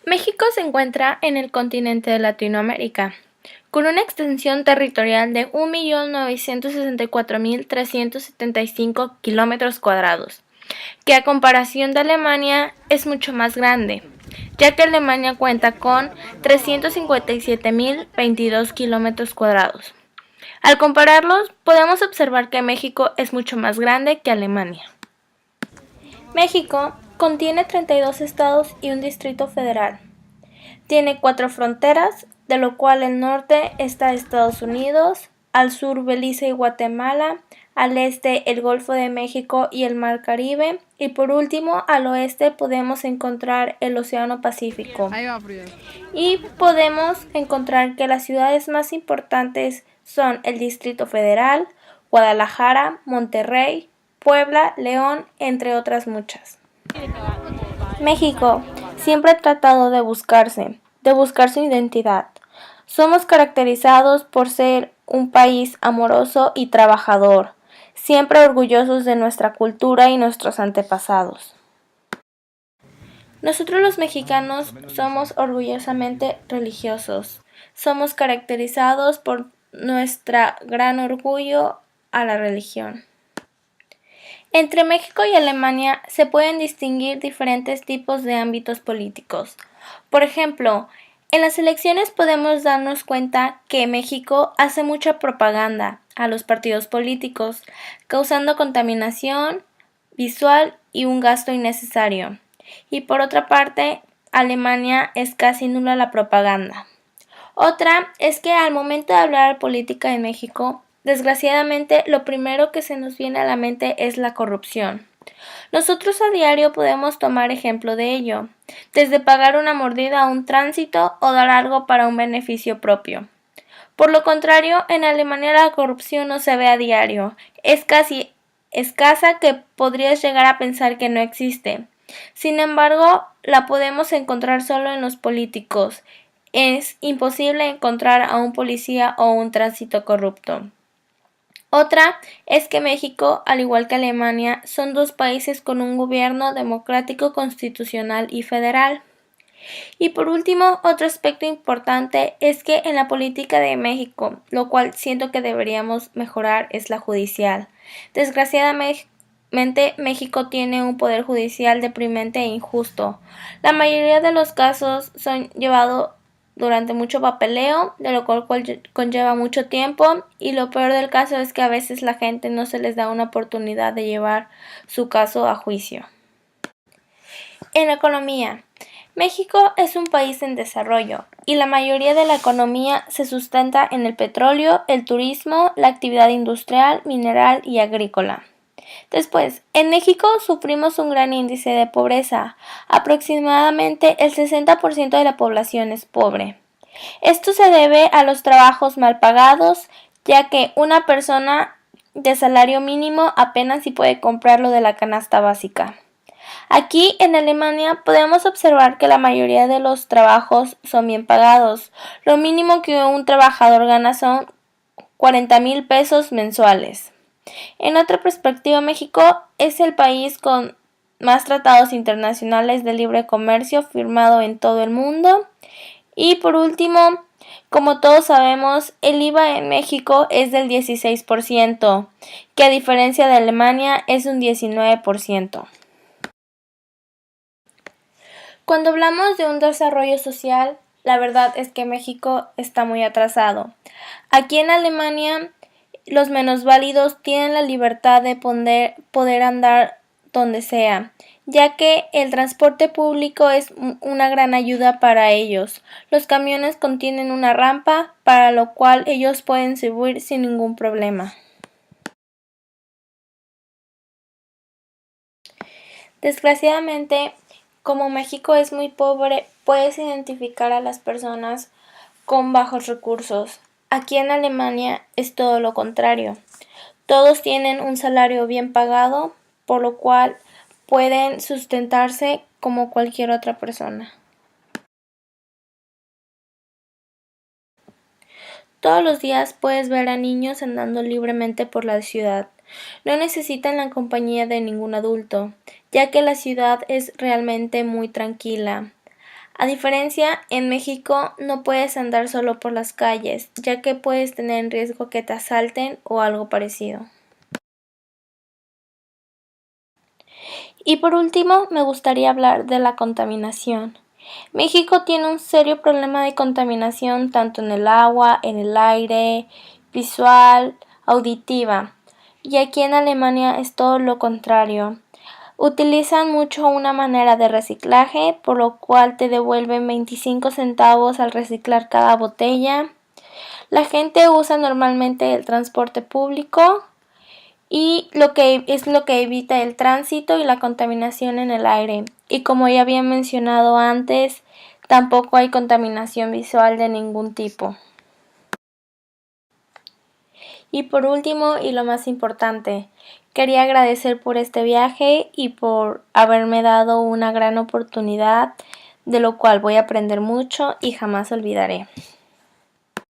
México se encuentra en el continente de Latinoamérica, con una extensión territorial de 1.964.375 km², que a comparación de Alemania es mucho más grande, ya que Alemania cuenta con 357.022 km². Al compararlos, podemos observar que México es mucho más grande que Alemania. México contiene 32 estados y un distrito federal. Tiene 4 fronteras, de lo cual el norte está Estados Unidos, al sur Belice y Guatemala, al este el Golfo de México y el Mar Caribe, y por último al oeste podemos encontrar el Océano Pacífico. Y podemos encontrar que las ciudades más importantes son el Distrito Federal, Guadalajara, Monterrey, Puebla, León, entre otras muchas. México siempre ha tratado de buscar su identidad. Somos caracterizados por ser un país amoroso y trabajador, siempre orgullosos de nuestra cultura y nuestros antepasados. Nosotros los mexicanos somos orgullosamente religiosos. Somos caracterizados por nuestro gran orgullo a la religión. Entre México y Alemania se pueden distinguir diferentes tipos de ámbitos políticos. Por ejemplo, en las elecciones podemos darnos cuenta que México hace mucha propaganda a los partidos políticos, causando contaminación visual y un gasto innecesario. Y por otra parte, Alemania es casi nula la propaganda. Otra es que al momento de hablar de política en México, desgraciadamente, lo primero que se nos viene a la mente es la corrupción. Nosotros a diario podemos tomar ejemplo de ello, desde pagar una mordida a un tránsito o dar algo para un beneficio propio. Por lo contrario, en Alemania la corrupción no se ve a diario, es casi escasa que podrías llegar a pensar que no existe. Sin embargo, la podemos encontrar solo en los políticos. Es imposible encontrar a un policía o un tránsito corrupto. Otra es que México, al igual que Alemania, son dos países con un gobierno democrático, constitucional y federal. Y por último, otro aspecto importante es que en la política de México, lo cual siento que deberíamos mejorar, es la judicial. Desgraciadamente, México tiene un poder judicial deprimente e injusto. La mayoría de los casos son llevados durante mucho papeleo, de lo cual conlleva mucho tiempo, y lo peor del caso es que a veces la gente no se les da una oportunidad de llevar su caso a juicio. En economía, México es un país en desarrollo y la mayoría de la economía se sustenta en el petróleo, el turismo, la actividad industrial, mineral y agrícola. Después, en México sufrimos un gran índice de pobreza. Aproximadamente el 60% de la población es pobre. Esto se debe a los trabajos mal pagados, ya que una persona de salario mínimo apenas si puede comprar lo de la canasta básica. Aquí en Alemania podemos observar que la mayoría de los trabajos son bien pagados. Lo mínimo que un trabajador gana son 40,000 pesos mensuales. En otra perspectiva, México es el país con más tratados internacionales de libre comercio firmado en todo el mundo. Y por último, como todos sabemos, el IVA en México es del 16%, que a diferencia de Alemania es un 19%. Cuando hablamos de un desarrollo social, la verdad es que México está muy atrasado. Aquí en Alemania, los minusválidos tienen la libertad de poder andar donde sea, ya que el transporte público es una gran ayuda para ellos. Los camiones contienen una rampa, para lo cual ellos pueden subir sin ningún problema. Desgraciadamente, como México es muy pobre, puedes identificar a las personas con bajos recursos. Aquí en Alemania es todo lo contrario. Todos tienen un salario bien pagado, por lo cual pueden sustentarse como cualquier otra persona. Todos los días puedes ver a niños andando libremente por la ciudad. No necesitan la compañía de ningún adulto, ya que la ciudad es realmente muy tranquila. A diferencia, en México no puedes andar solo por las calles, ya que puedes tener en riesgo que te asalten o algo parecido. Y por último, me gustaría hablar de la contaminación. México tiene un serio problema de contaminación tanto en el agua, en el aire, visual, auditiva. Y aquí en Alemania es todo lo contrario. Utilizan mucho una manera de reciclaje, por lo cual te devuelven 25 centavos al reciclar cada botella. La gente usa normalmente el transporte público y lo que evita el tránsito y la contaminación en el aire. Y como ya había mencionado antes, tampoco hay contaminación visual de ningún tipo. Y por último, y lo más importante, quería agradecer por este viaje y por haberme dado una gran oportunidad, de lo cual voy a aprender mucho y jamás olvidaré.